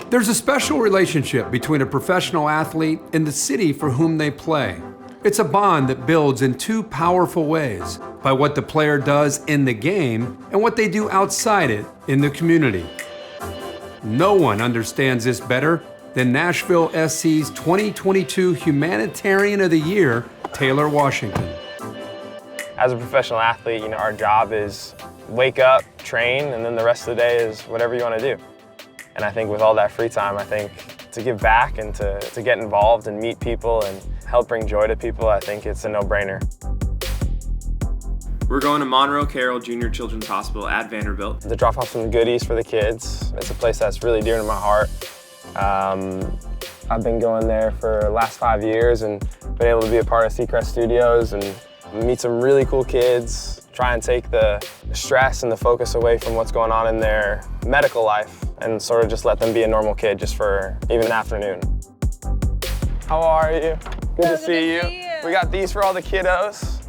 There's a special relationship between a professional athlete and the city for whom they play. It's a bond that builds in two powerful ways, by what the player does in the game and what they do outside it in the community. No one understands this better than Nashville SC's 2022 Humanitarian of the Year, Taylor Washington. As a professional athlete, our job is wake up, train, and then the rest of the day is whatever you want to do. And I think with all that free time, I think to give back and to get involved and meet people and help bring joy to people, I think it's a no-brainer. We're going to Monroe Carroll Junior Children's Hospital at Vanderbilt To drop off some goodies for the kids. It's a place that's really dear to my heart. I've been going there for the last 5 years and been able to be a part of Seacrest Studios and meet some really cool kids, try and take the stress and the focus away from what's going on in their medical life and sort of just let them be a normal kid just for even an afternoon. How are you? Good to see you. We got these for all the kiddos.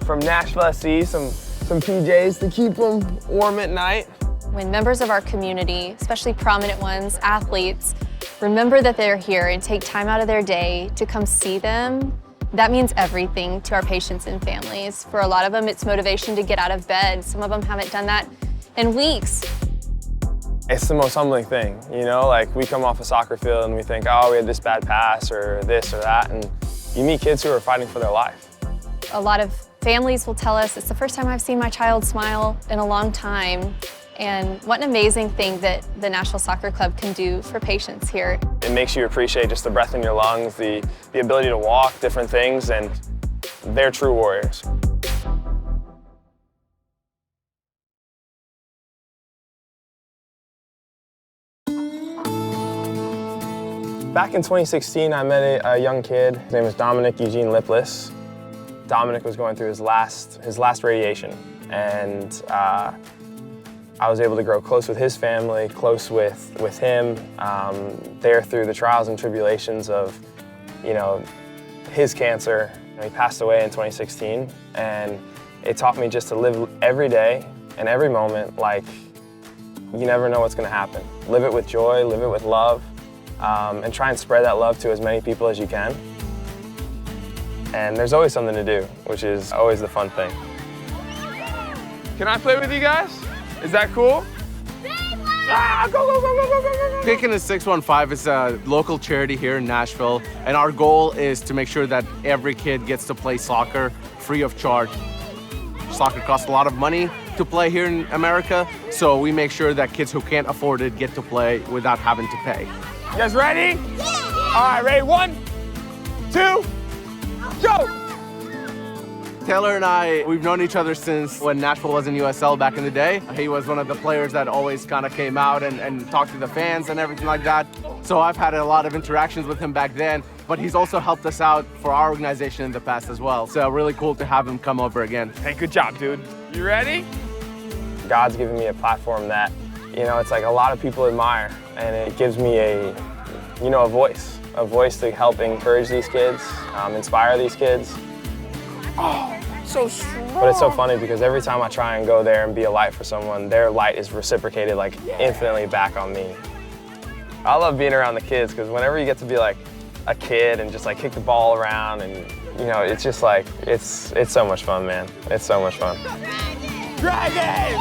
From Nashville SC, some PJs to keep them warm at night. When members of our community, especially prominent ones, athletes, remember that they're here and take time out of their day to come see them, that means everything to our patients and families. For a lot of them, it's motivation to get out of bed. Some of them haven't done that in weeks. It's the most humbling thing, like we come off a soccer field and we think, oh, we had this bad pass or this or that, and you meet kids who are fighting for their life. A lot of families will tell us, it's the first time I've seen my child smile in a long time. And what an amazing thing that the Nashville Soccer Club can do for patients here. It makes you appreciate just the breath in your lungs, the ability to walk, different things, and they're true warriors. Back in 2016, I met a young kid. His name was Dominic Eugene Lipless. Dominic was going through his last radiation, and I was able to grow close with his family, close with him, there through the trials and tribulations of, his cancer. He passed away in 2016, and it taught me just to live every day and every moment like you never know what's going to happen. Live it with joy, live it with love, and try and spread that love to as many people as you can. And there's always something to do, which is always the fun thing. Can I play with you guys? Is that cool? Ah, go, go, go, go, go, go, go. Kicking the 615 is a local charity here in Nashville, and our goal is to make sure that every kid gets to play soccer free of charge. Soccer costs a lot of money to play here in America, so we make sure that kids who can't afford it get to play without having to pay. You guys ready? Yeah! All right, ready? 1, 2, go! Taylor and I, we've known each other since when Nashville was in USL back in the day. He was one of the players that always kind of came out and talked to the fans and everything like that. So I've had a lot of interactions with him back then, but he's also helped us out for our organization in the past as well. So really cool to have him come over again. Hey, good job, dude. You ready? God's given me a platform that, it's like a lot of people admire, and it gives me a voice to help encourage these kids, inspire these kids. Oh, so strong. But it's so funny because every time I try and go there and be a light for someone, their light is reciprocated like infinitely back on me. I love being around the kids because whenever you get to be like a kid and just like kick the ball around and it's just like, it's so much fun, man. It's so much fun. Dragon!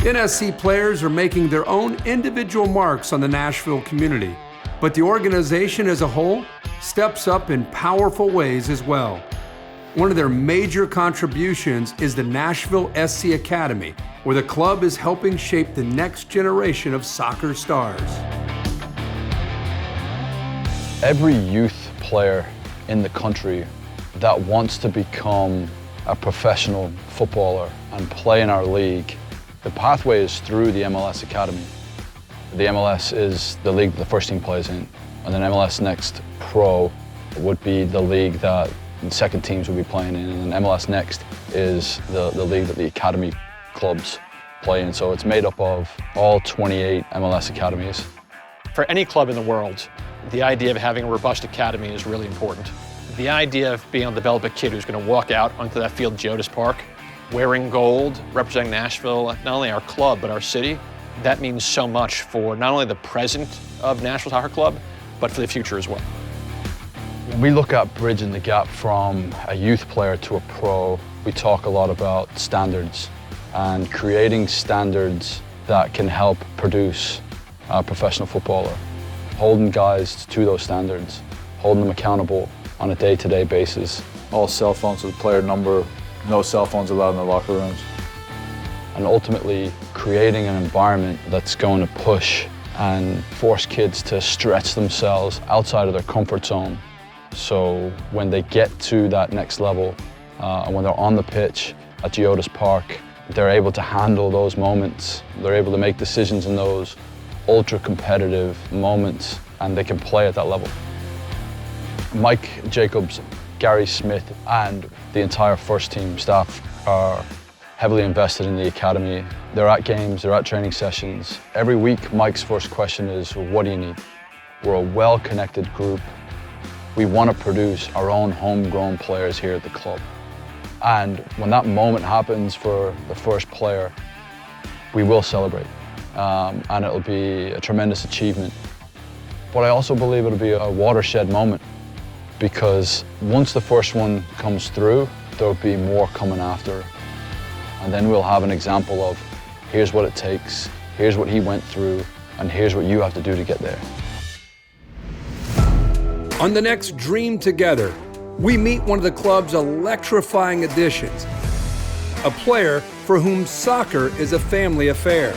NSC players are making their own individual marks on the Nashville community, but the organization as a whole steps up in powerful ways as well. One of their major contributions is the Nashville SC Academy, where the club is helping shape the next generation of soccer stars. Every youth player in the country that wants to become a professional footballer and play in our league, the pathway is through the MLS Academy. The MLS is the league that the first team plays in, and then MLS Next Pro would be the league that the second teams would be playing in, and then MLS Next is the league that the academy clubs play in. So it's made up of all 28 MLS academies. For any club in the world, the idea of having a robust academy is really important. The idea of being able to develop a kid who's going to walk out onto that field at Geodis Park Wearing gold, representing Nashville, not only our club, but our city, that means so much for not only the present of Nashville Soccer Club, but for the future as well. When we look at bridging the gap from a youth player to a pro, we talk a lot about standards and creating standards that can help produce a professional footballer. Holding guys to those standards, holding them accountable on a day-to-day basis. All cell phones with player number, no cell phones allowed in the locker rooms. And ultimately creating an environment that's going to push and force kids to stretch themselves outside of their comfort zone. So when they get to that next level, and when they're on the pitch at Geodis Park, they're able to handle those moments. They're able to make decisions in those ultra competitive moments, and they can play at that level. Mike Jacobs, Gary Smith, and the entire first team staff are heavily invested in the academy. They're at games, they're at training sessions. Every week, Mike's first question is, what do you need? We're a well-connected group. We want to produce our own homegrown players here at the club. And when that moment happens for the first player, we will celebrate. And it'll be a tremendous achievement. But I also believe it'll be a watershed moment, because once the first one comes through, there'll be more coming after. And then we'll have an example of, here's what it takes, here's what he went through, and here's what you have to do to get there. On the next Dream Together, we meet one of the club's electrifying additions, a player for whom soccer is a family affair.